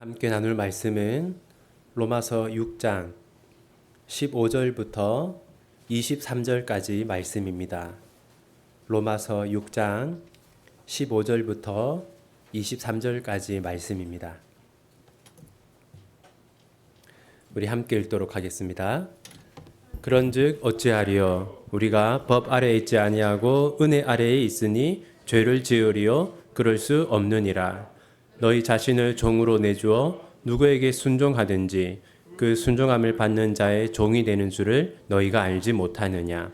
함께 나눌 말씀은 로마서 6장 15절부터 23절까지 말씀입니다. 로마서 6장 15절부터 23절까지 말씀입니다. 우리 함께 읽도록 하겠습니다. 그런즉 어찌하리요? 우리가 법 아래에 있지 아니하고 은혜 아래에 있으니 죄를 지으리요? 그럴 수 없느니라. 너희 자신을 종으로 내주어 누구에게 순종하든지 그 순종함을 받는 자의 종이 되는 줄을 너희가 알지 못하느냐.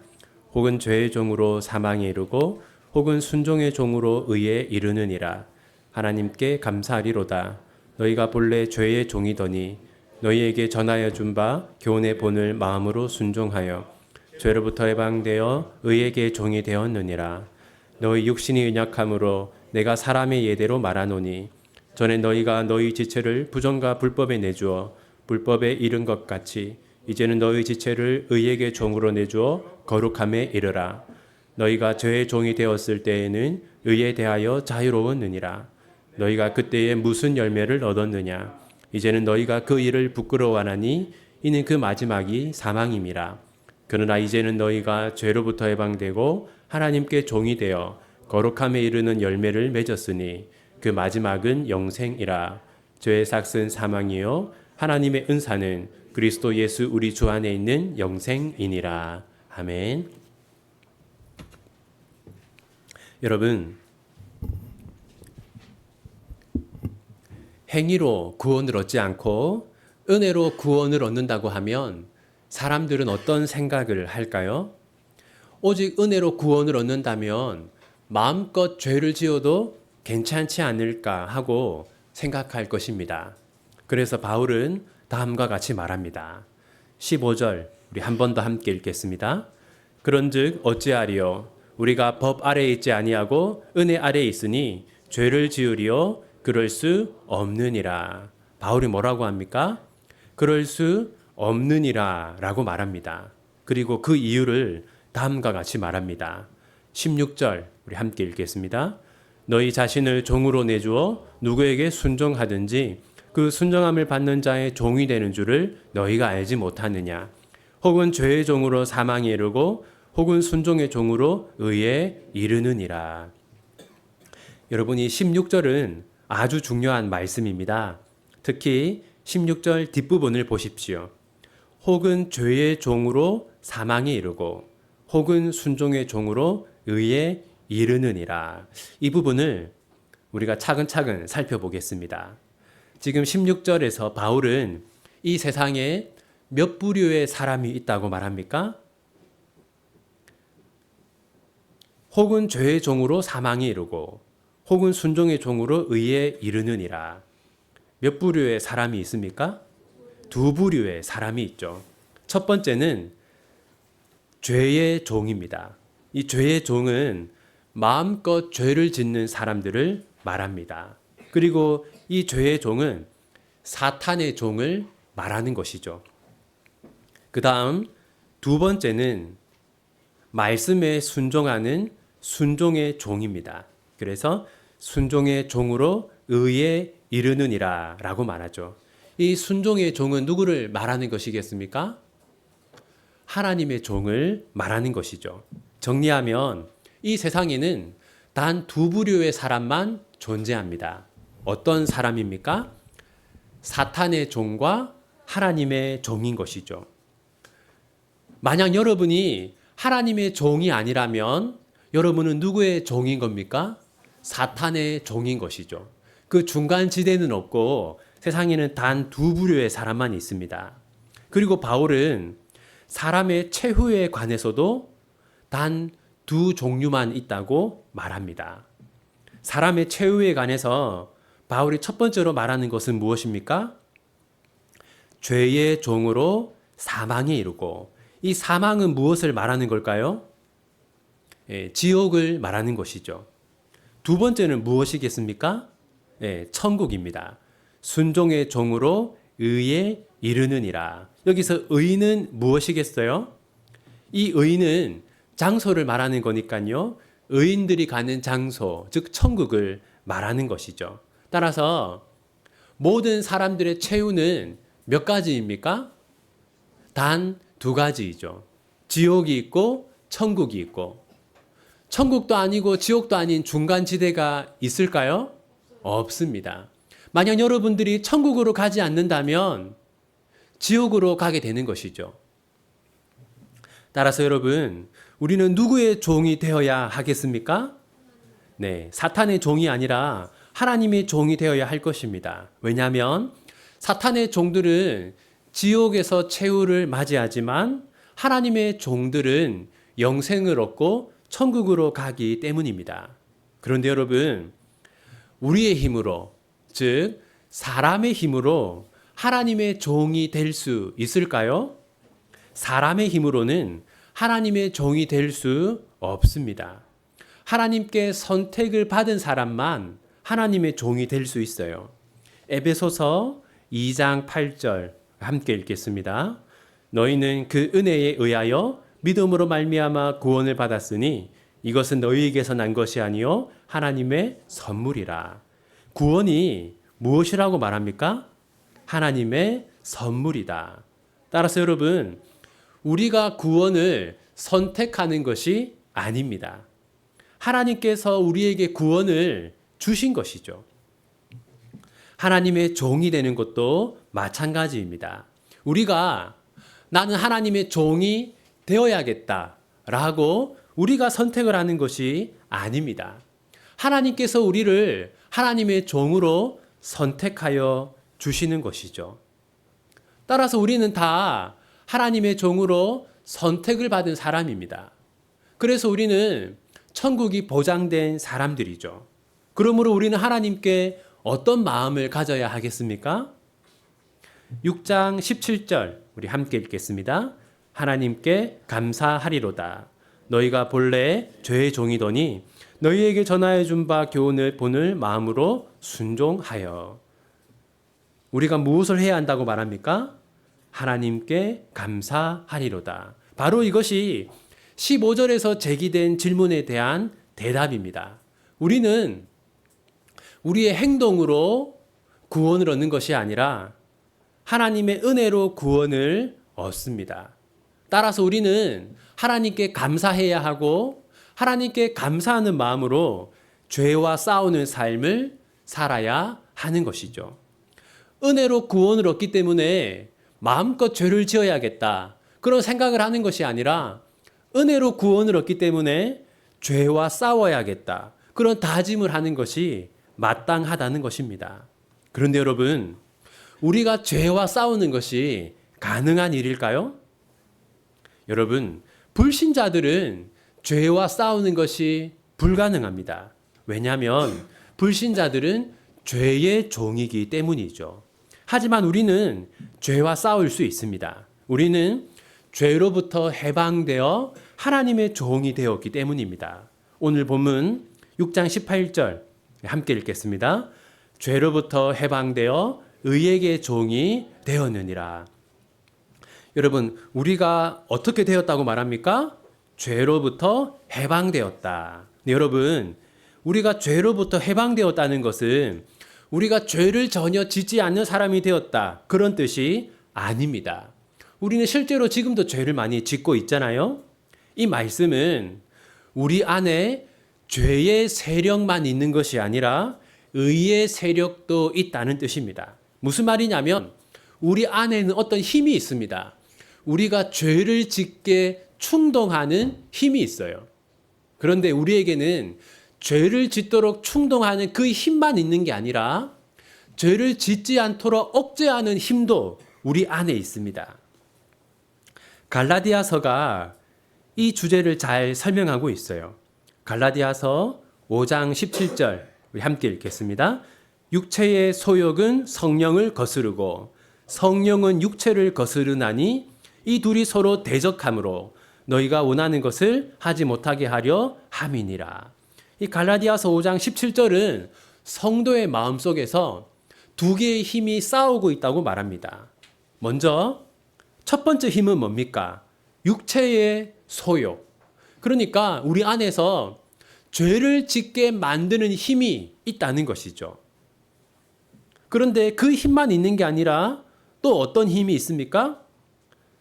혹은 죄의 종으로 사망에 이르고 혹은 순종의 종으로 의에 이르느니라. 하나님께 감사하리로다. 너희가 본래 죄의 종이더니 너희에게 전하여 준 바 교훈의 본을 마음으로 순종하여 죄로부터 해방되어 의에게 종이 되었느니라. 너희 육신이 연약함으로 내가 사람의 예대로 말하노니 전에 너희가 너희 지체를 부정과 불법에 내주어 불법에 이른 것 같이 이제는 너희 지체를 의에게 종으로 내주어 거룩함에 이르라. 너희가 죄의 종이 되었을 때에는 의에 대하여 자유로웠느니라. 너희가 그때에 무슨 열매를 얻었느냐. 이제는 너희가 그 일을 부끄러워하나니 이는 그 마지막이 사망임이라. 그러나 이제는 너희가 죄로부터 해방되고 하나님께 종이 되어 거룩함에 이르는 열매를 맺었으니 그 마지막은 영생이라. 죄의 삭은 사망이요 하나님의 은사는 그리스도 예수 우리 주 안에 있는 영생이니라. 아멘. 여러분, 행위로 구원을 얻지 않고 은혜로 구원을 얻는다고 하면 사람들은 어떤 생각을 할까요? 오직 은혜로 구원을 얻는다면 마음껏 죄를 지어도 괜찮지 않을까 하고 생각할 것입니다. 그래서 바울은 다음과 같이 말합니다. 15절 우리 한 번 더 함께 읽겠습니다. 그런즉 어찌하리요? 우리가 법 아래에 있지 아니하고 은혜 아래에 있으니 죄를 지으리요? 그럴 수 없느니라. 바울이 뭐라고 합니까? 그럴 수 없느니라 라고 말합니다. 그리고 그 이유를 다음과 같이 말합니다. 16절 우리 함께 읽겠습니다. 너희 자신을 종으로 내주어 누구에게 순종하든지 그 순종함을 받는 자의 종이 되는 줄을 너희가 알지 못하느냐. 혹은 죄의 종으로 사망에 이르고 혹은 순종의 종으로 의에 이르느니라. 여러분, 이 16절은 아주 중요한 말씀입니다. 특히 16절 뒷부분을 보십시오. 혹은 죄의 종으로 사망에 이르고 혹은 순종의 종으로 의에 이르느니라. 이 부분을 우리가 차근차근 살펴보겠습니다. 지금 16절에서 바울은 이 세상에 몇 부류의 사람이 있다고 말합니까? 혹은 죄의 종으로 사망에 이르고 혹은 순종의 종으로 의에 이르느니라. 몇 부류의 사람이 있습니까? 두 부류의 사람이 있죠. 첫 번째는 죄의 종입니다. 이 죄의 종은 마음껏 죄를 짓는 사람들을 말합니다. 그리고 이 죄의 종은 사탄의 종을 말하는 것이죠. 그 다음 두 번째는 말씀에 순종하는 순종의 종입니다. 그래서 순종의 종으로 의에 이르느니라 라고 말하죠. 이 순종의 종은 누구를 말하는 것이겠습니까? 하나님의 종을 말하는 것이죠. 정리하면 이 세상에는 단 두 부류의 사람만 존재합니다. 어떤 사람입니까? 사탄의 종과 하나님의 종인 것이죠. 만약 여러분이 하나님의 종이 아니라면 여러분은 누구의 종인 겁니까? 사탄의 종인 것이죠. 그 중간 지대는 없고 세상에는 단 두 부류의 사람만 있습니다. 그리고 바울은 사람의 최후에 관해서도 단 두 종류만 있다고 말합니다. 사람의 최후에 관해서 바울이 첫 번째로 말하는 것은 무엇입니까? 죄의 종으로 사망에 이르고, 이 사망은 무엇을 말하는 걸까요? 지옥을 말하는 것이죠. 두 번째는 무엇이겠습니까? 천국입니다. 순종의 종으로 의에 이르느니라. 여기서 의는 무엇이겠어요? 이 의는 장소를 말하는 거니까요. 의인들이 가는 장소, 즉 천국을 말하는 것이죠. 따라서 모든 사람들의 최후는 몇 가지입니까? 단 두 가지이죠. 지옥이 있고 천국이 있고. 천국도 아니고 지옥도 아닌 중간지대가 있을까요? 없습니다. 만약 여러분들이 천국으로 가지 않는다면 지옥으로 가게 되는 것이죠. 따라서 여러분, 우리는 누구의 종이 되어야 하겠습니까? 네, 사탄의 종이 아니라 하나님의 종이 되어야 할 것입니다. 왜냐하면 사탄의 종들은 지옥에서 최후를 맞이하지만 하나님의 종들은 영생을 얻고 천국으로 가기 때문입니다. 그런데 여러분, 우리의 힘으로, 즉 사람의 힘으로 하나님의 종이 될 수 있을까요? 사람의 힘으로는 하나님의 종이 될 수 없습니다. 하나님께 선택을 받은 사람만 하나님의 종이 될 수 있어요. 에베소서 2장 8절 함께 읽겠습니다. 너희는 그 은혜에 의하여 믿음으로 말미암아 구원을 받았으니 이것은 너희에게서 난 것이 아니요 하나님의 선물이라. 구원이 무엇이라고 말합니까? 하나님의 선물이다. 따라서 여러분, 우리가 구원을 선택하는 것이 아닙니다. 하나님께서 우리에게 구원을 주신 것이죠. 하나님의 종이 되는 것도 마찬가지입니다. 우리가 나는 하나님의 종이 되어야겠다라고 우리가 선택을 하는 것이 아닙니다. 하나님께서 우리를 하나님의 종으로 선택하여 주시는 것이죠. 따라서 우리는 다 하나님의 종으로 선택을 받은 사람입니다. 그래서 우리는 천국이 보장된 사람들이죠. 그러므로 우리는 하나님께 어떤 마음을 가져야 하겠습니까? 6장 17절 우리 함께 읽겠습니다. 하나님께 감사하리로다. 너희가 본래 죄의 종이더니 너희에게 전하여 준 바 교훈을 본을 마음으로 순종하여. 우리가 무엇을 해야 한다고 말합니까? 하나님께 감사하리로다. 바로 이것이 15절에서 제기된 질문에 대한 대답입니다. 우리는 우리의 행동으로 구원을 얻는 것이 아니라 하나님의 은혜로 구원을 얻습니다. 따라서 우리는 하나님께 감사해야 하고 하나님께 감사하는 마음으로 죄와 싸우는 삶을 살아야 하는 것이죠. 은혜로 구원을 얻기 때문에 마음껏 죄를 지어야겠다. 그런 생각을 하는 것이 아니라 은혜로 구원을 얻기 때문에 죄와 싸워야겠다. 그런 다짐을 하는 것이 마땅하다는 것입니다. 그런데 여러분, 우리가 죄와 싸우는 것이 가능한 일일까요? 여러분, 불신자들은 죄와 싸우는 것이 불가능합니다. 왜냐하면 불신자들은 죄의 종이기 때문이죠. 하지만 우리는 죄와 싸울 수 있습니다. 우리는 죄로부터 해방되어 하나님의 종이 되었기 때문입니다. 오늘 본문 6장 18절 함께 읽겠습니다. 죄로부터 해방되어 의에게 종이 되었느니라. 여러분, 우리가 어떻게 되었다고 말합니까? 죄로부터 해방되었다. 네, 여러분, 우리가 죄로부터 해방되었다는 것은 우리가 죄를 전혀 짓지 않는 사람이 되었다. 그런 뜻이 아닙니다. 우리는 실제로 지금도 죄를 많이 짓고 있잖아요. 이 말씀은 우리 안에 죄의 세력만 있는 것이 아니라 의의 세력도 있다는 뜻입니다. 무슨 말이냐면 우리 안에는 어떤 힘이 있습니다. 우리가 죄를 짓게 충동하는 힘이 있어요. 그런데 우리에게는 죄를 짓도록 충동하는 그 힘만 있는 게 아니라 죄를 짓지 않도록 억제하는 힘도 우리 안에 있습니다. 갈라디아서가 이 주제를 잘 설명하고 있어요. 갈라디아서 5장 17절 우리 함께 읽겠습니다. 육체의 소욕은 성령을 거스르고 성령은 육체를 거스르나니 이 둘이 서로 대적함으로 너희가 원하는 것을 하지 못하게 하려 함이니라. 이 갈라디아서 5장 17절은 성도의 마음속에서 두 개의 힘이 싸우고 있다고 말합니다. 먼저 첫 번째 힘은 뭡니까? 육체의 소욕. 그러니까 우리 안에서 죄를 짓게 만드는 힘이 있다는 것이죠. 그런데 그 힘만 있는 게 아니라 또 어떤 힘이 있습니까?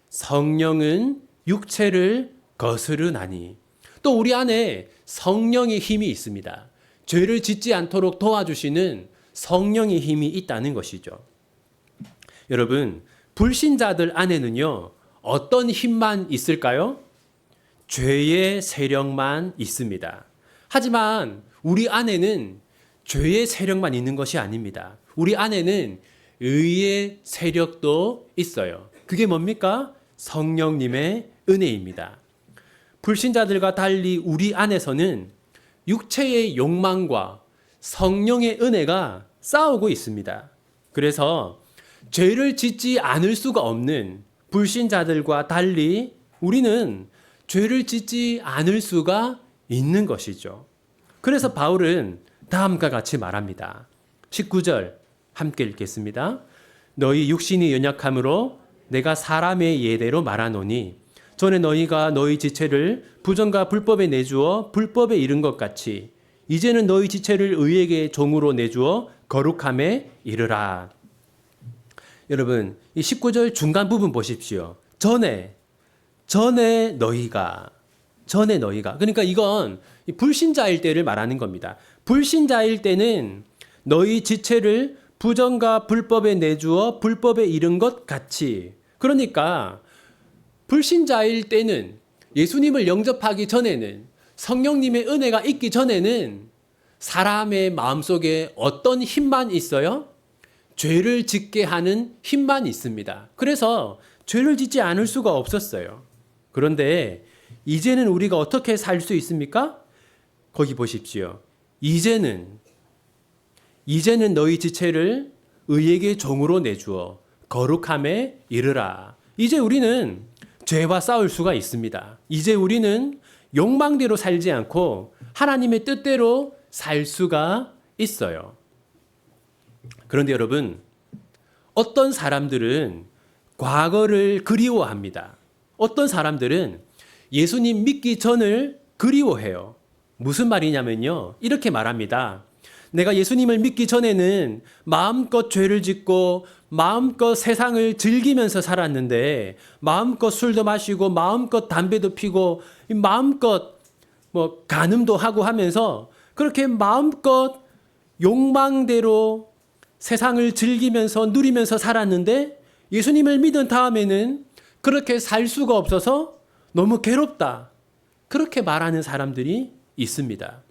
성령은 육체를 거스르나니. 또 우리 안에 성령의 힘이 있습니다. 죄를 짓지 않도록 도와주시는 성령의 힘이 있다는 것이죠. 여러분, 불신자들 안에는요, 어떤 힘만 있을까요? 죄의 세력만 있습니다. 하지만 우리 안에는 죄의 세력만 있는 것이 아닙니다. 우리 안에는 의의 세력도 있어요. 그게 뭡니까? 성령님의 은혜입니다. 불신자들과 달리 우리 안에서는 육체의 욕망과 성령의 은혜가 싸우고 있습니다. 그래서 죄를 짓지 않을 수가 없는 불신자들과 달리 우리는 죄를 짓지 않을 수가 있는 것이죠. 그래서 바울은 다음과 같이 말합니다. 19절 함께 읽겠습니다. 너희 육신이 연약함으로 내가 사람의 예대로 말하노니 전에 너희가 너희 지체를 부정과 불법에 내주어 불법에 이른 것 같이 이제는 너희 지체를 의에게 종으로 내주어 거룩함에 이르라. 여러분, 이 19절 중간 부분 보십시오. 전에 너희가. 그러니까 이건 불신자일 때를 말하는 겁니다. 불신자일 때는 너희 지체를 부정과 불법에 내주어 불법에 이른 것 같이. 그러니까 불신자일 때는 예수님을 영접하기 전에는 성령님의 은혜가 있기 전에는 사람의 마음속에 어떤 힘만 있어요? 죄를 짓게 하는 힘만 있습니다. 그래서 죄를 짓지 않을 수가 없었어요. 그런데 이제는 우리가 어떻게 살 수 있습니까? 거기 보십시오. 이제는 너희 지체를 의에게 종으로 내주어 거룩함에 이르라. 이제 우리는 죄와 싸울 수가 있습니다. 이제 우리는 욕망대로 살지 않고 하나님의 뜻대로 살 수가 있어요. 그런데 여러분, 어떤 사람들은 과거를 그리워합니다. 어떤 사람들은 예수님 믿기 전을 그리워해요. 무슨 말이냐면요, 이렇게 말합니다. 내가 예수님을 믿기 전에는 마음껏 죄를 짓고 마음껏 세상을 즐기면서 살았는데 마음껏 술도 마시고 마음껏 담배도 피고 마음껏 간음도 하고 하면서 그렇게 마음껏 욕망대로 세상을 즐기면서 누리면서 살았는데 예수님을 믿은 다음에는 그렇게 살 수가 없어서 너무 괴롭다. 그렇게 말하는 사람들이 있습니다.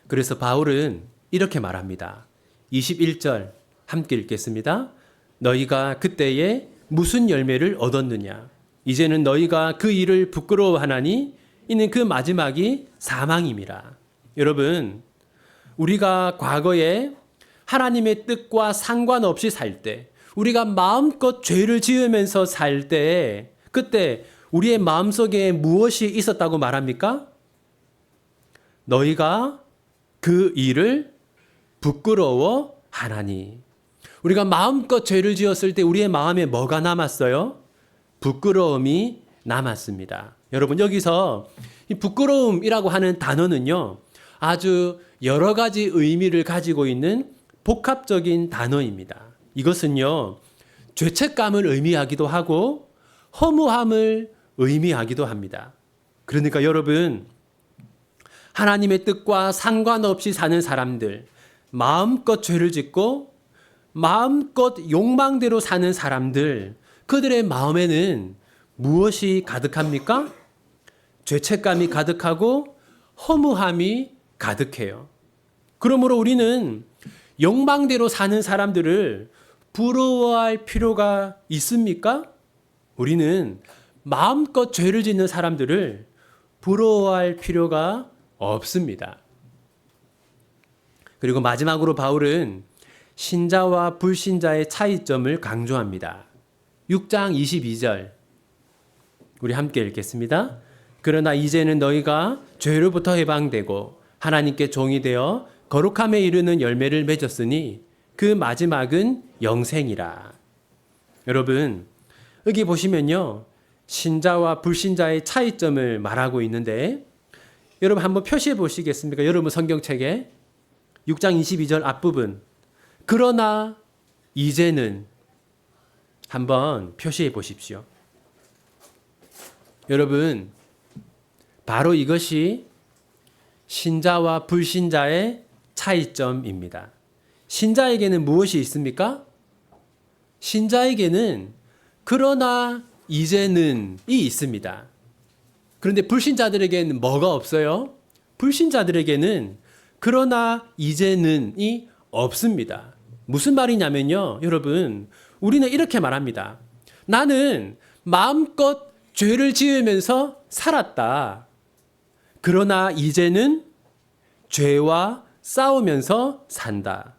그래서 바울은 이렇게 말합니다. 21절 함께 읽겠습니다. 너희가 그때에 무슨 열매를 얻었느냐? 이제는 너희가 그 일을 부끄러워하나니 이는 그 마지막이 사망임이라. 여러분, 우리가 과거에 하나님의 뜻과 상관없이 살 때, 우리가 마음껏 죄를 지으면서 살 때, 그때 우리의 마음속에 무엇이 있었다고 말합니까? 너희가 그 일을 부끄러워하나니. 우리가 마음껏 죄를 지었을 때 우리의 마음에 뭐가 남았어요? 부끄러움이 남았습니다. 여러분, 여기서 이 부끄러움이라고 하는 단어는요, 아주 여러 가지 의미를 가지고 있는 복합적인 단어입니다. 이것은요, 죄책감을 의미하기도 하고 허무함을 의미하기도 합니다. 그러니까 여러분, 하나님의 뜻과 상관없이 사는 사람들, 마음껏 죄를 짓고 마음껏 욕망대로 사는 사람들, 그들의 마음에는 무엇이 가득합니까? 죄책감이 가득하고 허무함이 가득해요. 그러므로 우리는 욕망대로 사는 사람들을 부러워할 필요가 있습니까? 우리는 마음껏 죄를 짓는 사람들을 부러워할 필요가 없습니다. 그리고 마지막으로 바울은 신자와 불신자의 차이점을 강조합니다. 6장 22절 우리 함께 읽겠습니다. 그러나 이제는 너희가 죄로부터 해방되고 하나님께 종이 되어 거룩함에 이르는 열매를 맺었으니 그 마지막은 영생이라. 여러분, 여기 보시면요, 신자와 불신자의 차이점을 말하고 있는데 여러분 한번 표시해 보시겠습니까? 여러분 성경책에 6장 22절 앞부분, 그러나 이제는 한번 표시해 보십시오. 여러분, 바로 이것이 신자와 불신자의 차이점입니다. 신자에게는 무엇이 있습니까? 신자에게는 그러나 이제는이 있습니다. 그런데 불신자들에게는 뭐가 없어요? 불신자들에게는 그러나 이제는이 없습니다. 무슨 말이냐면요, 여러분, 우리는 이렇게 말합니다. 나는 마음껏 죄를 지으면서 살았다. 그러나 이제는 죄와 싸우면서 산다.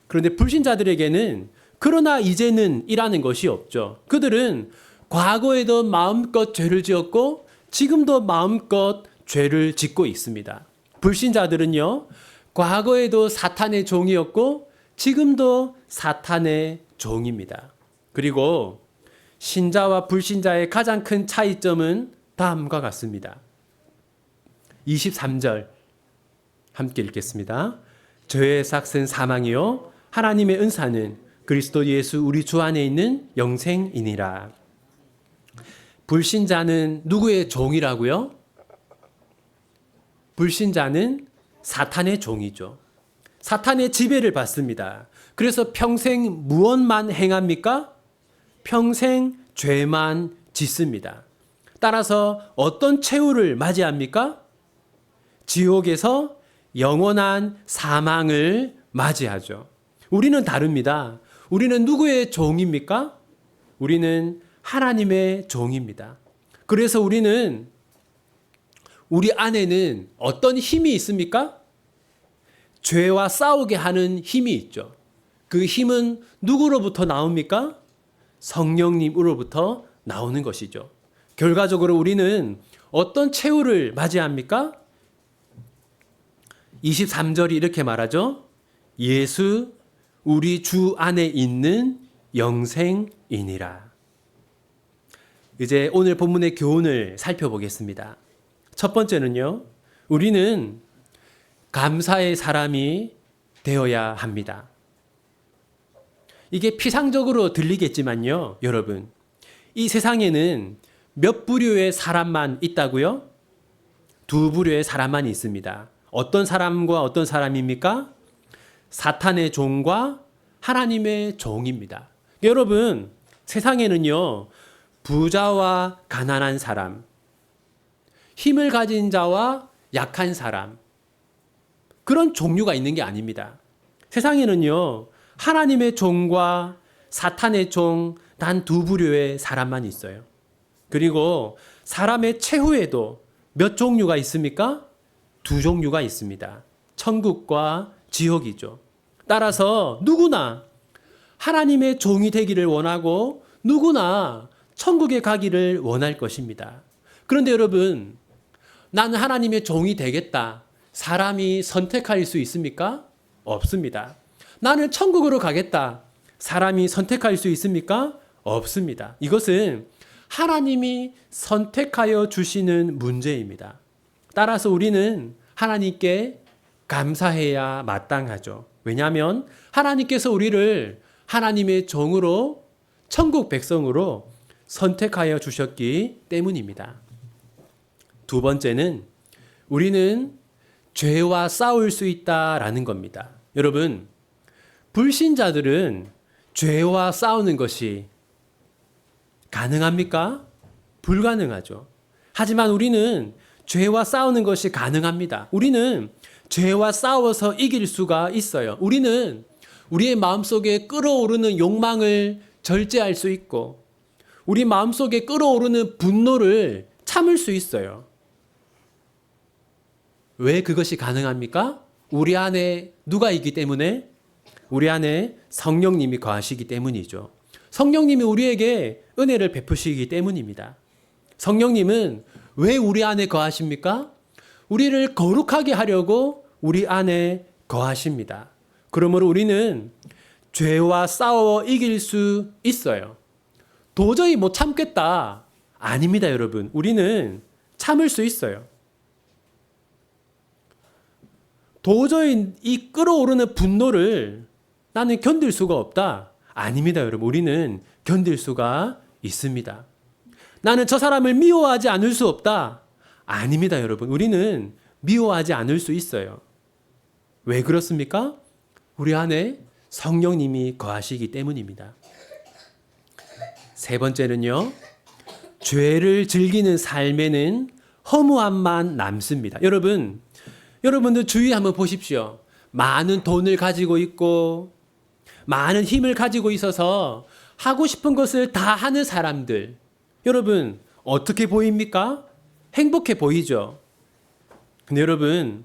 그런데 불신자들에게는 그러나 이제는 이라는 것이 없죠. 그들은 과거에도 마음껏 죄를 지었고 지금도 마음껏 죄를 짓고 있습니다. 불신자들은요, 과거에도 사탄의 종이었고 지금도 사탄의 종입니다. 그리고 신자와 불신자의 가장 큰 차이점은 다음과 같습니다. 23절 함께 읽겠습니다. 죄의 삭은 사망이요 하나님의 은사는 그리스도 예수 우리 주 안에 있는 영생이니라. 불신자는 누구의 종이라고요? 불신자는 사탄의 종이죠. 사탄의 지배를 받습니다. 그래서 평생 무엇만 행합니까? 평생 죄만 짓습니다. 따라서 어떤 최후를 맞이합니까? 지옥에서 영원한 사망을 맞이하죠. 우리는 다릅니다. 우리는 누구의 종입니까? 우리는 하나님의 종입니다. 그래서 우리는 우리 안에는 어떤 힘이 있습니까? 죄와 싸우게 하는 힘이 있죠. 그 힘은 누구로부터 나옵니까? 성령님으로부터 나오는 것이죠. 결과적으로 우리는 어떤 최후를 맞이합니까? 23절이 이렇게 말하죠. 예수 우리 주 안에 있는 영생이니라. 이제 오늘 본문의 교훈을 살펴보겠습니다. 첫 번째는요, 우리는 감사의 사람이 되어야 합니다. 이게 피상적으로 들리겠지만요, 여러분, 이 세상에는 몇 부류의 사람만 있다고요? 두 부류의 사람만 있습니다. 어떤 사람과 어떤 사람입니까? 사탄의 종과 하나님의 종입니다. 여러분, 세상에는요, 부자와 가난한 사람, 힘을 가진 자와 약한 사람, 그런 종류가 있는 게 아닙니다. 세상에는요, 하나님의 종과 사탄의 종, 단 두 부류의 사람만 있어요. 그리고 사람의 최후에도 몇 종류가 있습니까? 두 종류가 있습니다. 천국과 지옥이죠. 따라서 누구나 하나님의 종이 되기를 원하고 누구나 천국에 가기를 원할 것입니다. 그런데 여러분, 나는 하나님의 종이 되겠다. 사람이 선택할 수 있습니까? 없습니다. 나는 천국으로 가겠다. 사람이 선택할 수 있습니까? 없습니다. 이것은 하나님이 선택하여 주시는 문제입니다. 따라서 우리는 하나님께 감사해야 마땅하죠. 왜냐하면 하나님께서 우리를 하나님의 종으로 천국 백성으로 선택하여 주셨기 때문입니다. 두 번째는 우리는 죄와 싸울 수 있다라는 겁니다. 여러분, 불신자들은 죄와 싸우는 것이 가능합니까? 불가능하죠. 하지만 우리는 죄와 싸우는 것이 가능합니다. 우리는 죄와 싸워서 이길 수가 있어요. 우리는 우리의 마음속에 끓어오르는 욕망을 절제할 수 있고 우리 마음속에 끓어오르는 분노를 참을 수 있어요. 왜 그것이 가능합니까? 우리 안에 누가 있기 때문에? 우리 안에 성령님이 거하시기 때문이죠. 성령님이 우리에게 은혜를 베푸시기 때문입니다. 성령님은 왜 우리 안에 거하십니까? 우리를 거룩하게 하려고 우리 안에 거하십니다. 그러므로 우리는 죄와 싸워 이길 수 있어요. 도저히 못 참겠다. 아닙니다, 여러분. 우리는 참을 수 있어요. 도저히 이 끓어오르는 분노를 나는 견딜 수가 없다. 아닙니다, 여러분. 우리는 견딜 수가 있습니다. 나는 저 사람을 미워하지 않을 수 없다. 아닙니다, 여러분. 우리는 미워하지 않을 수 있어요. 왜 그렇습니까? 우리 안에 성령님이 거하시기 때문입니다. 세 번째는요, 죄를 즐기는 삶에는 허무함만 남습니다. 여러분들 주위 한번 보십시오. 많은 돈을 가지고 있고, 많은 힘을 가지고 있어서 하고 싶은 것을 다 하는 사람들. 여러분, 어떻게 보입니까? 행복해 보이죠? 근데 여러분,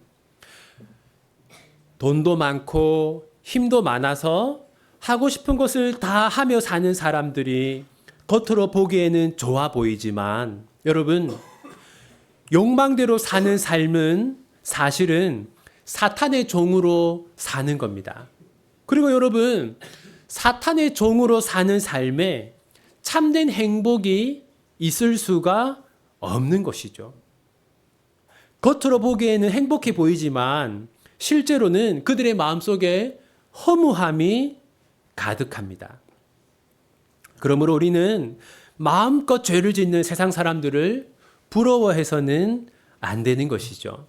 돈도 많고 힘도 많아서 하고 싶은 것을 다 하며 사는 사람들이 겉으로 보기에는 좋아 보이지만, 여러분, 욕망대로 사는 삶은 사실은 사탄의 종으로 사는 겁니다. 그리고 여러분, 사탄의 종으로 사는 삶에 참된 행복이 있을 수가 없는 것이죠. 겉으로 보기에는 행복해 보이지만 실제로는 그들의 마음속에 허무함이 가득합니다. 그러므로 우리는 마음껏 죄를 짓는 세상 사람들을 부러워해서는 안 되는 것이죠.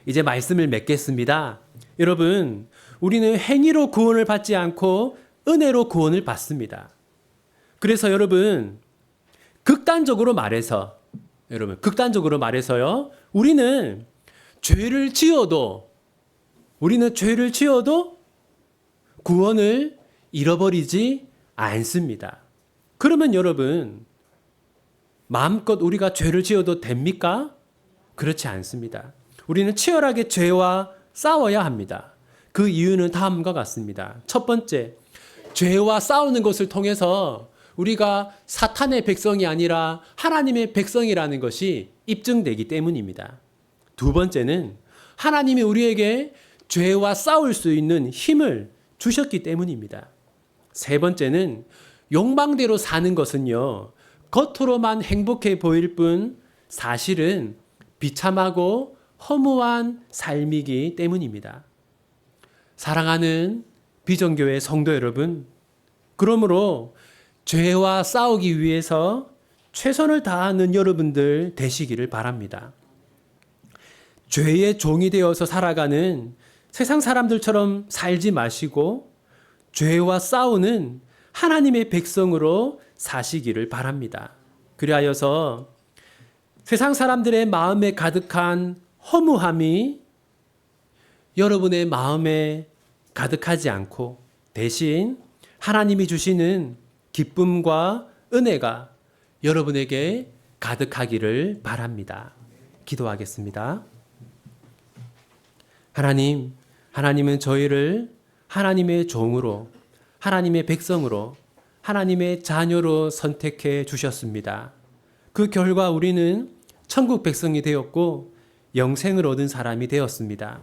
이제 말씀을 맺겠습니다. 여러분, 우리는 행위로 구원을 받지 않고 은혜로 구원을 받습니다. 그래서 여러분, 극단적으로 말해서요, 우리는 죄를 지어도 구원을 잃어버리지 않습니다. 그러면 여러분, 마음껏 우리가 죄를 지어도 됩니까? 그렇지 않습니다. 우리는 치열하게 죄와 싸워야 합니다. 그 이유는 다음과 같습니다. 첫 번째, 죄와 싸우는 것을 통해서 우리가 사탄의 백성이 아니라 하나님의 백성이라는 것이 입증되기 때문입니다. 두 번째는 하나님이 우리에게 죄와 싸울 수 있는 힘을 주셨기 때문입니다. 세 번째는 욕망대로 사는 것은요, 겉으로만 행복해 보일 뿐 사실은 비참하고 허무한 삶이기 때문입니다. 사랑하는 비전교회 성도 여러분, 그러므로 죄와 싸우기 위해서 최선을 다하는 여러분들 되시기를 바랍니다. 죄의 종이 되어서 살아가는 세상 사람들처럼 살지 마시고 죄와 싸우는 하나님의 백성으로 사시기를 바랍니다. 그리하여서 세상 사람들의 마음에 가득한 허무함이 여러분의 마음에 가득하지 않고 대신 하나님이 주시는 기쁨과 은혜가 여러분에게 가득하기를 바랍니다. 기도하겠습니다. 하나님은 저희를 하나님의 종으로, 하나님의 백성으로, 하나님의 자녀로 선택해 주셨습니다. 그 결과 우리는 천국 백성이 되었고 영생을 얻은 사람이 되었습니다.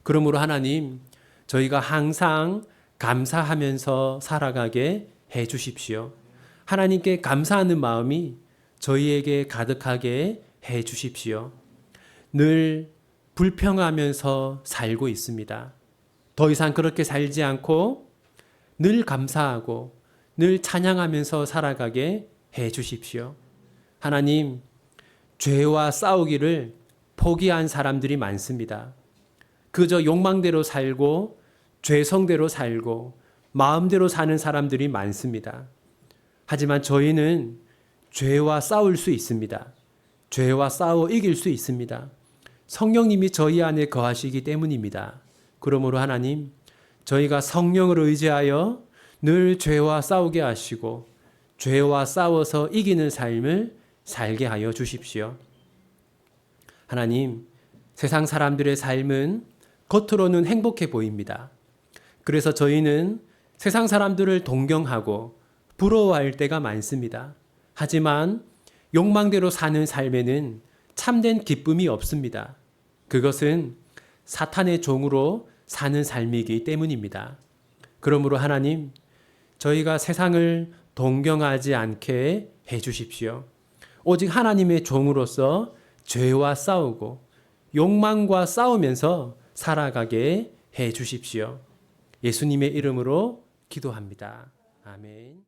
그러므로 하나님, 저희가 항상 감사하면서 살아가게 해 주십시오. 하나님께 감사하는 마음이 저희에게 가득하게 해 주십시오. 늘 불평하면서 살고 있습니다. 더 이상 그렇게 살지 않고 늘 감사하고 늘 찬양하면서 살아가게 해 주십시오. 하나님, 죄와 싸우기를 포기한 사람들이 많습니다. 그저 욕망대로 살고 죄성대로 살고 마음대로 사는 사람들이 많습니다. 하지만 저희는 죄와 싸울 수 있습니다. 죄와 싸워 이길 수 있습니다. 성령님이 저희 안에 거하시기 때문입니다. 그러므로 하나님, 저희가 성령을 의지하여 늘 죄와 싸우게 하시고 죄와 싸워서 이기는 삶을 살게 하여 주십시오. 하나님, 세상 사람들의 삶은 겉으로는 행복해 보입니다. 그래서 저희는 세상 사람들을 동경하고 부러워할 때가 많습니다. 하지만 욕망대로 사는 삶에는 참된 기쁨이 없습니다. 그것은 사탄의 종으로 사는 삶이기 때문입니다. 그러므로 하나님, 저희가 세상을 동경하지 않게 해 주십시오. 오직 하나님의 종으로서 죄와 싸우고 욕망과 싸우면서 살아가게 해 주십시오. 예수님의 이름으로 기도합니다. 아멘.